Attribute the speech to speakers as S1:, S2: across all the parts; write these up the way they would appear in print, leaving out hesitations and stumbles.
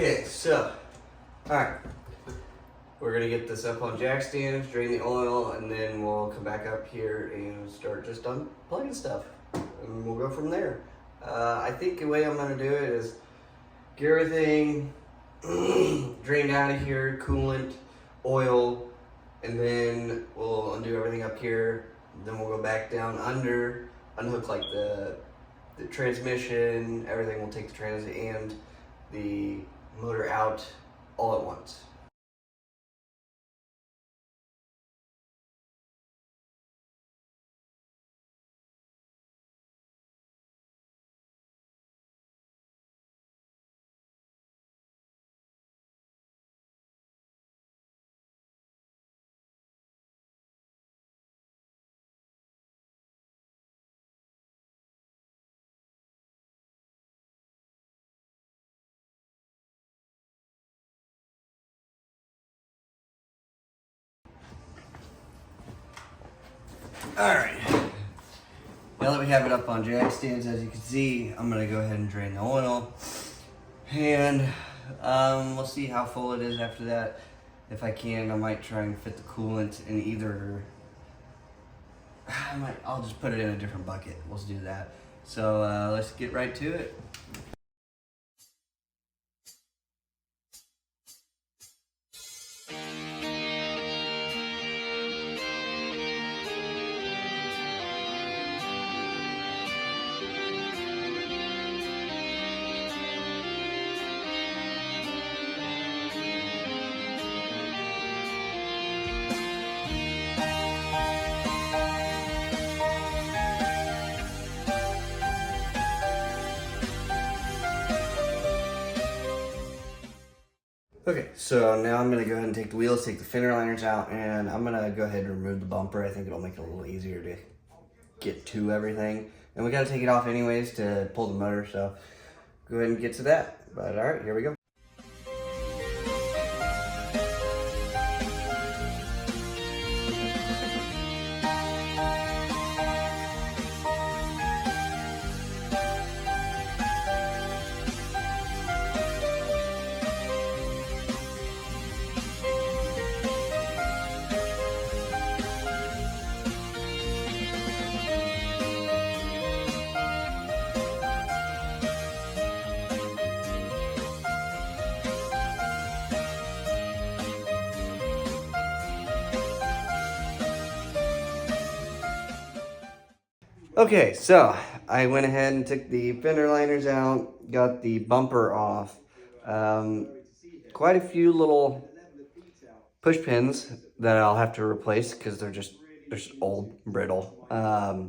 S1: Okay, so, alright. We're gonna get this up on jack stands, drain the oil, and then we'll come back up here and start just unplugging stuff. And we'll go from there. I think the way I'm gonna do it is get everything drained out of here, coolant, oil, and then we'll undo everything up here. Then we'll go back down under, unhook like the transmission, everything. Will take the trans and the motor out all at once. Alright, now that we have it up on jack stands, as you can see, I'm going to go ahead and drain the oil. And we'll see how full it is after that. If I can, I might try and fit the coolant in either... I'll just put it in a different bucket. We'll do that. So let's get right to it. Okay, so now I'm going to go ahead and take the wheels, take the fender liners out, and I'm going to go ahead and remove the bumper. I think it'll make it a little easier to get to everything. And we got to take it off anyways to pull the motor, so go ahead and get to that. But all right, here we go. Okay, so I went ahead and took the fender liners out, got the bumper off. Quite a few little push pins that I'll have to replace because they're just old, brittle. I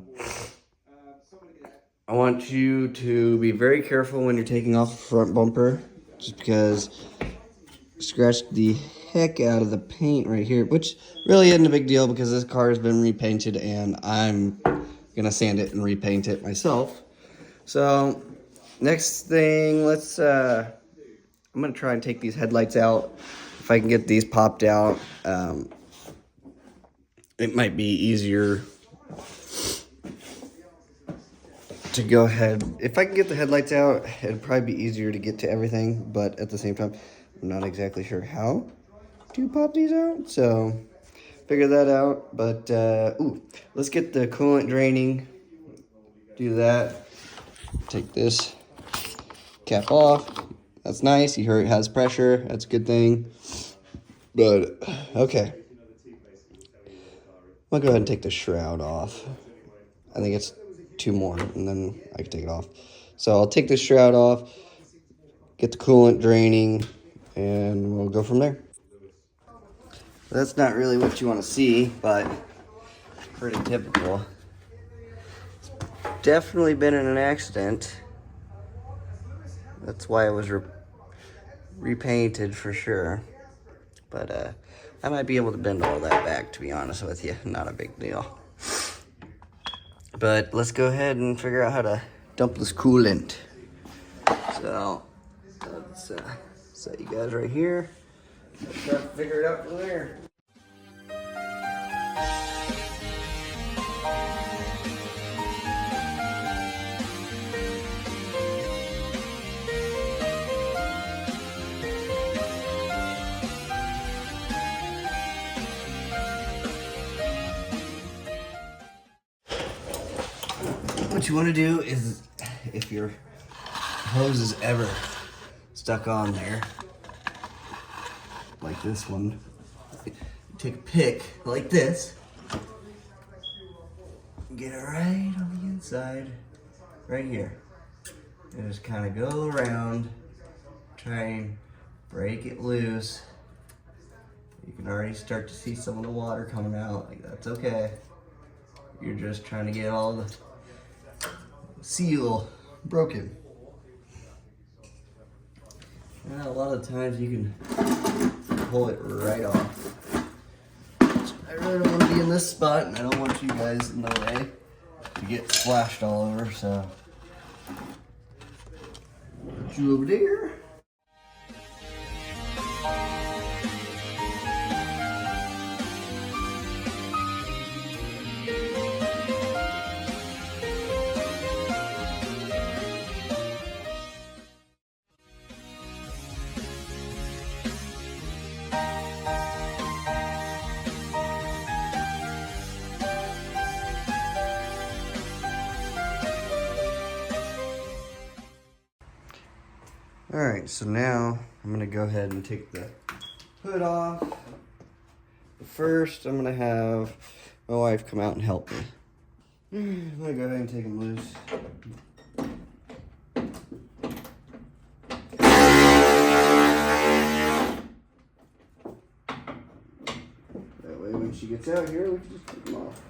S1: want you to be very careful when you're taking off the front bumper, just because scratched the heck out of the paint right here, which really isn't a big deal because this car has been repainted and I'm gonna sand it and repaint it myself. So next thing, I'm gonna try and take these headlights out. If I can get these popped out, it might be easier to go ahead. If I can get the headlights out, it'd probably be easier to get to everything, but at the same time, I'm not exactly sure how to pop these out, so figure that out. But let's get the coolant draining. Do that. Take this cap off. That's nice. You heard it has pressure. That's a good thing. But okay, I'll go ahead and take the shroud off. I think it's 2 more, and then I can take it off. So I'll take the shroud off, get the coolant draining, and we'll go from there. That's not really what you want to see, but pretty typical. It's definitely been in an accident. That's why it was repainted for sure. But I might be able to bend all that back, to be honest with you. Not a big deal. But let's go ahead and figure out how to dump this coolant. So let's set you guys right here. Let's try to figure it out from there. what you want to do is, if your hose is ever stuck on there, like this one, take a pick like this, get it right on the inside, right here, and just kind of go around, try and break it loose. You can already start to see some of the water coming out, like that's okay. You're just trying to get all the seal broken. And a lot of times you can pull it right off. I really don't want to be in this spot, and I don't want you guys in the way to get splashed all over, so put you over there. Alright, so now I'm going to go ahead and take the hood off. But first, I'm going to have my wife come out and help me. I'm going to go ahead and take them loose. That way when she gets out here, we can just take them off.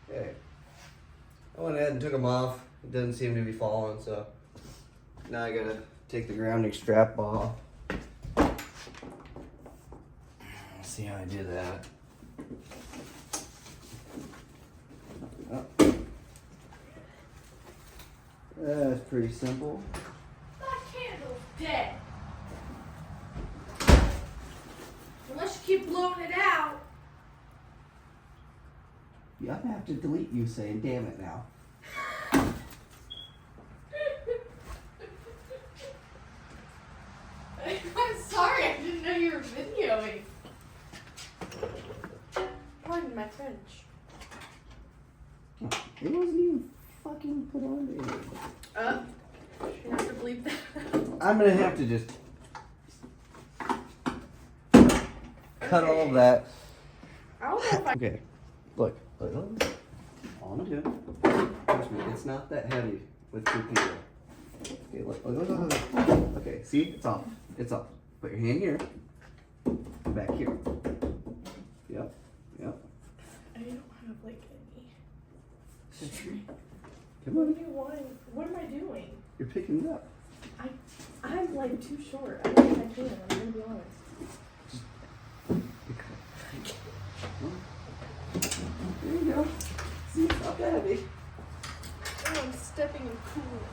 S1: Okay. I went ahead and took them off. It doesn't seem to be falling, so now I gotta take the grounding strap off. Let's see how I do that. Oh. That's pretty simple.
S2: That candle's dead. Unless you keep blowing it out.
S1: Yeah, I'm gonna have to delete you saying, damn it now.
S2: I'm sorry, I didn't know you were videoing. Pardon my French.
S1: It wasn't even fucking put on there.
S2: You have to bleep that out.
S1: I'm gonna have to just cut all of that.
S2: I don't know if I...
S1: Okay, look. All I'm doing, trust me, it's not that heavy with 2 people. Okay, look. Okay, see, it's off. It's off. Put your hand here, back here. Yep.
S2: I don't have like any.
S1: Come
S2: What
S1: on.
S2: do you want? What am I doing?
S1: You're picking it up.
S2: I'm like too short. I don't think I can. I'm gonna be honest.
S1: There you go. See, it's not that heavy.
S2: Oh, I'm stepping in coolant.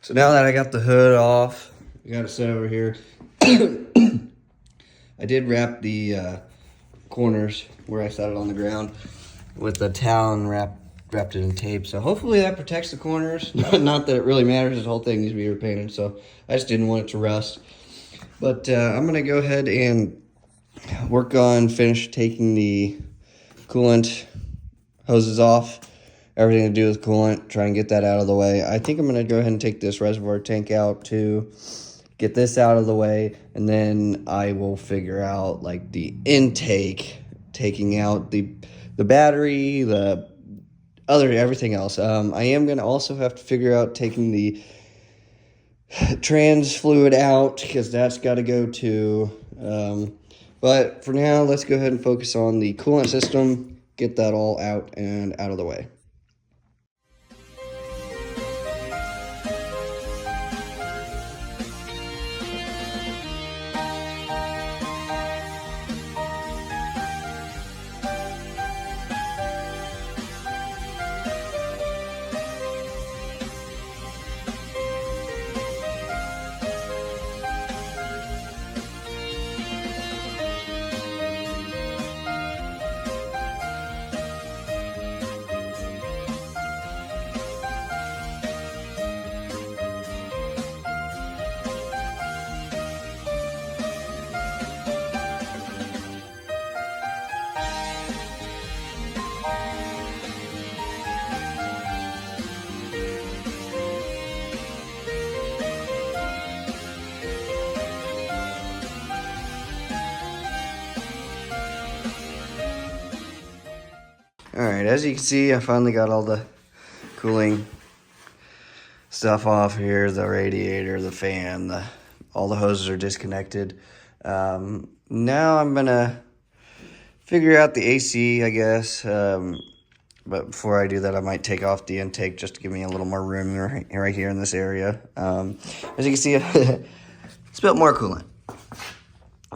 S1: So now that I got the hood off, I got it set over here. I did wrap the corners where I set it on the ground with the towel and wrapped it in tape. So hopefully that protects the corners. Not that it really matters. This whole thing needs to be repainted. So I just didn't want it to rust. But I'm going to go ahead and finish taking the coolant hoses off. Everything to do with coolant, try and get that out of the way. I think I'm going to go ahead and take this reservoir tank out to get this out of the way, and then I will figure out like the intake, taking out the battery, the other everything else. I am going to also have to figure out taking the trans fluid out, because that's got to go to But for now, let's go ahead and focus on the coolant system, get that all out and out of the way. Alright, as you can see, I finally got all the cooling stuff off here, the radiator, the fan, all the hoses are disconnected. Now I'm gonna figure out the AC, I guess, but before I do that, I might take off the intake just to give me a little more room right here in this area. As you can see, spilled more coolant.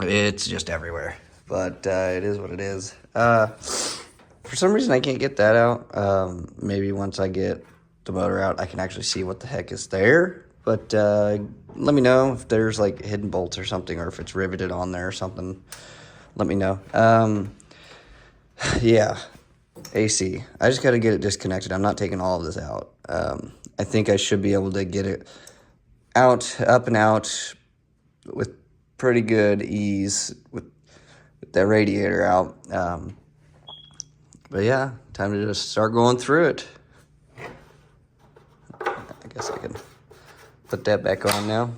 S1: It's just everywhere, but it is what it is. For some reason, I can't get that out. Maybe once I get the motor out, I can actually see what the heck is there. But let me know if there's like hidden bolts or something, or if it's riveted on there or something. Let me know. Yeah, AC. I just got to get it disconnected. I'm not taking all of this out. I think I should be able to get it out, up and out with pretty good ease with that radiator out. But yeah, time to just start going through it. I guess I can put that back on now.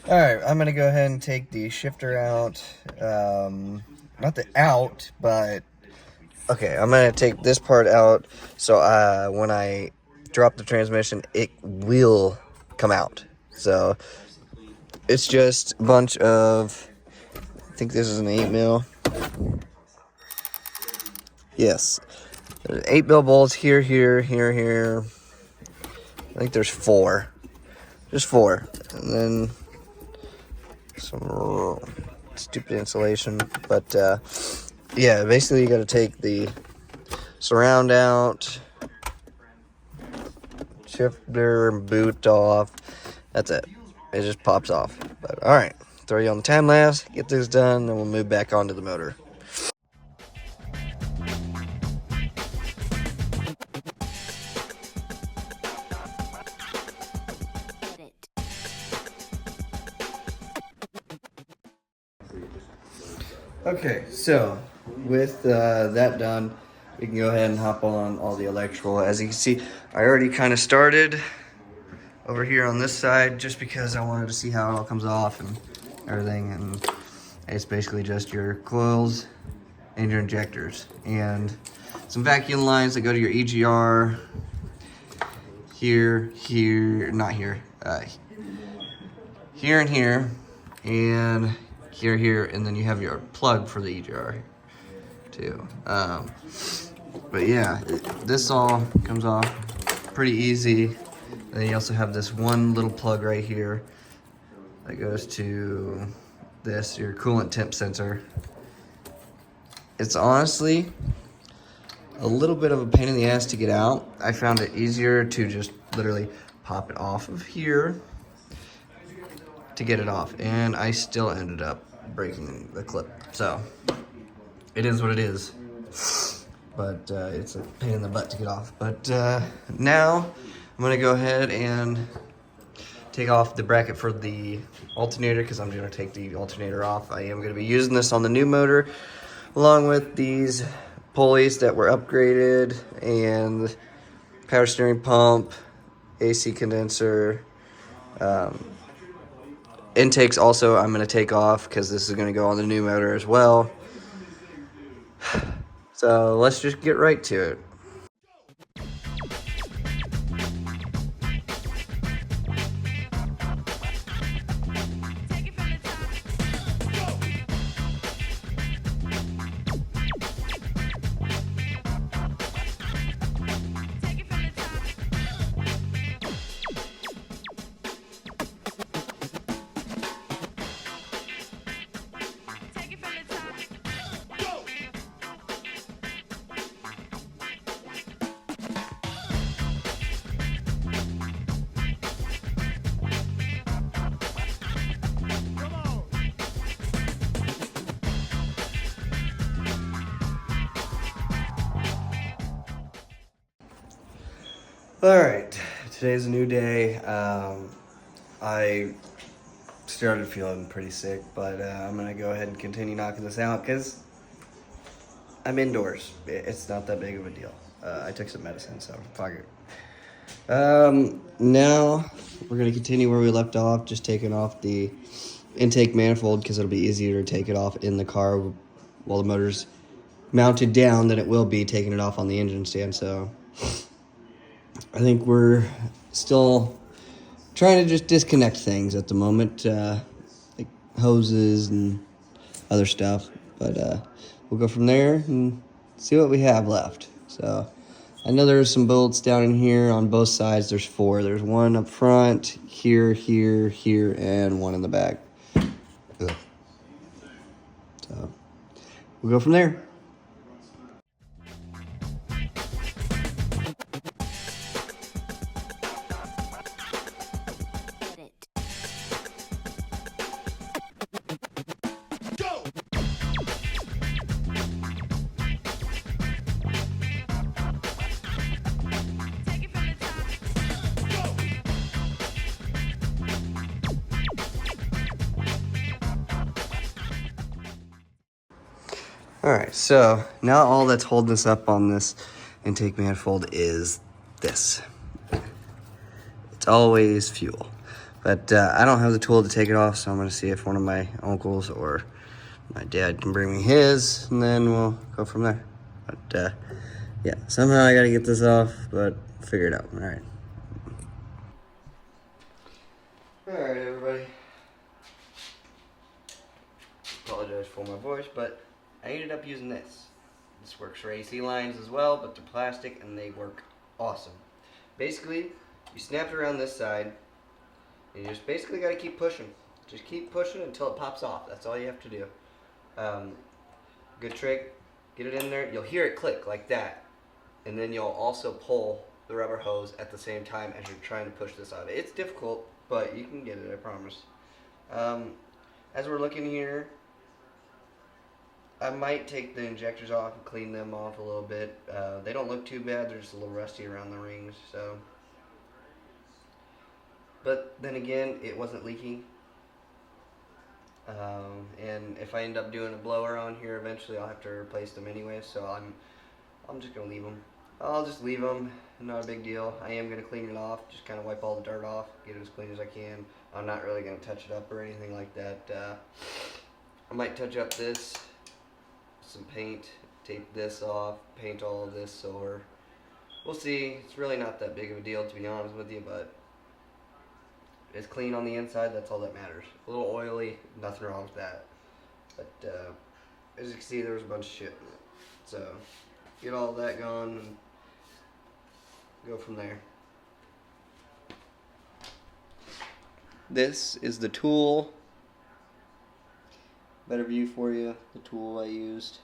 S1: All right, I'm gonna go ahead and take the shifter out. Not the out, but okay, I'm gonna take this part out. So when I drop the transmission, it will come out. So it's just a bunch of, I think this is an 8mm. Yes, there's 8mm bolts here, here, here, here. I think there's 4. Just 4, and then some stupid insulation, but yeah, basically you got to take the surround out, shifter and boot off. That's it. It just pops off. But all right, throw you on the time lapse, get this done, then we'll move back onto the motor. Okay, so with that done, we can go ahead and hop on all the electrical. As you can see, I already kind of started over here on this side just because I wanted to see how it all comes off and everything. And it's basically just your coils and your injectors and some vacuum lines that go to your EGR here, not here, here and here, and here, and then you have your plug for the EGR too. But yeah, this all comes off pretty easy. And then you also have this one little plug right here that goes to this, your coolant temp sensor. It's honestly a little bit of a pain in the ass to get out. I found it easier to just literally pop it off of here to get it off. And I still ended up breaking the clip. So it is what it is. But it's a pain in the butt to get off. But now I'm gonna go ahead and take off the bracket for the alternator because I'm gonna take the alternator off. I am gonna be using this on the new motor along with these pulleys that were upgraded and power steering pump, AC condenser, intakes also I'm gonna take off because this is gonna go on the new motor as well. So let's just get right to it. Alright, today's a new day. I started feeling pretty sick, but I'm gonna go ahead and continue knocking this out because I'm indoors. It's not that big of a deal. I took some medicine, so fuck it. Now we're gonna continue where we left off, just taking off the intake manifold because it'll be easier to take it off in the car while the motor's mounted down than it will be taking it off on the engine stand. So I think we're still trying to just disconnect things at the moment, like hoses and other stuff. But we'll go from there and see what we have left. So I know there's some bolts down in here on both sides. There's 4. There's one up front, here, here, here, and one in the back. Ugh. So we'll go from there. Alright, so now all that's holding us up on this intake manifold is this. It's always fuel. But I don't have the tool to take it off, so I'm going to see if one of my uncles or my dad can bring me his, and then we'll go from there. But yeah, somehow I got to get this off, but figure it out. Alright. Alright, everybody. Apologize for my voice, but I ended up using this. This works for AC lines as well, but they're plastic and they work awesome. Basically, you snap it around this side, and you just basically got to keep pushing. Just keep pushing until it pops off. That's all you have to do. Good trick. Get it in there. You'll hear it click like that. And then you'll also pull the rubber hose at the same time as you're trying to push this out. It's difficult, but you can get it, I promise. As we're looking here, I might take the injectors off and clean them off a little bit. They don't look too bad. They're just a little rusty around the rings. So, but then again, it wasn't leaking. And if I end up doing a blower on here, eventually I'll have to replace them anyway. So I'm just gonna leave them. I'll just leave them. Not a big deal. I am gonna clean it off. Just kind of wipe all the dirt off, get it as clean as I can. I'm not really gonna touch it up or anything like that. I might touch up this. Some paint, take this off, paint all of this over. We'll see. It's really not that big of a deal, to be honest with you, but it's clean on the inside. That's all that matters. A little oily, nothing wrong with that. But as you can see, there was a bunch of shit in it. So get all that gone and go from there. This is the tool. Better view for you, the tool I used.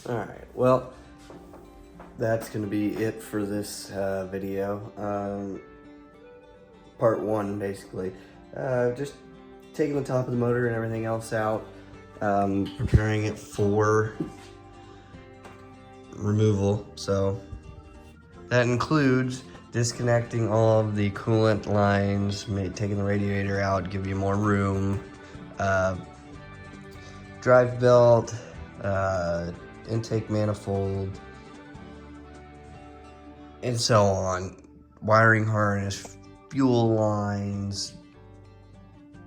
S1: Alright, well, that's going to be it for this video. Part 1, basically. Just taking the top of the motor and everything else out. Preparing it for removal. So that includes disconnecting all of the coolant lines, taking the radiator out, give you more room, drive belt, intake manifold, and so on. Wiring harness, fuel lines,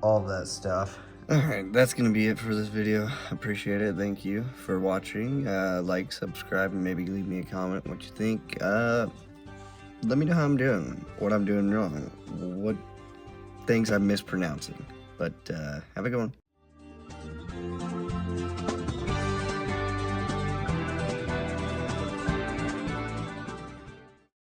S1: all of that stuff. Alright, that's going to be it for this video. Appreciate it. Thank you for watching. Like, subscribe, and maybe leave me a comment what you think. Let me know how I'm doing, what I'm doing wrong, what things I'm mispronouncing. But have a good one.